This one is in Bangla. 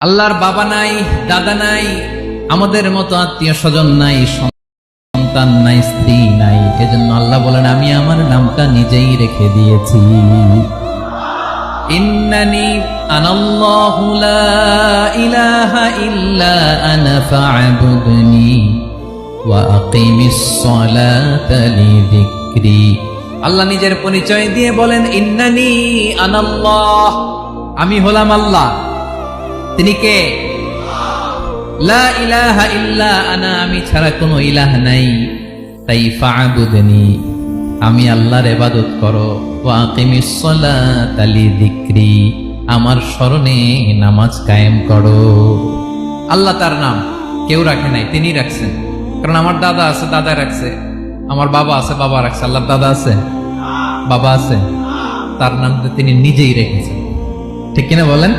আল্লাহর বাবা নাই, দাদা নাই, আমাদের মতো আত্মীয় স্বজন নাই, সন্তান নাই, স্ত্রী নাই। এজন্য আল্লাহ বলেন আমি আমার নামটা নিজেই রেখে দিয়েছি। ইন্নানি আনাল্লাহু লা ইলাহা ইল্লা আনা ফা'বুদনি ওয়া আকিমিস সালাতা লিযিকরি। আল্লাহ নিজের পরিচয় দিয়ে বলেন ইন্নানি আনাল্লাহ, আমি হলাম আল্লাহ। তিনি কে? লা ইলাহা ইল্লা আনা, আমি ছাড়া কোনো ইলাহ নাই। তাই ফা'বুদনি, আমি আল্লাহর ইবাদত করো। ওয়া আকিমিস সালাতা লিযিকরি, আমার স্মরণে নামাজ কায়েম করো। আল্লাহ তার নাম কেউ রাখে নাই, তিনি রাখছেন। কারণ আমার দাদা আছে, দাদা রাখছে। আমার বাবা আছে, বাবা রাখছে। আল্লাহর দাদা আছে, বাবা আছে, তার নাম তিনি নিজেই রেখেছেন। ঠিক কিনা বলেন?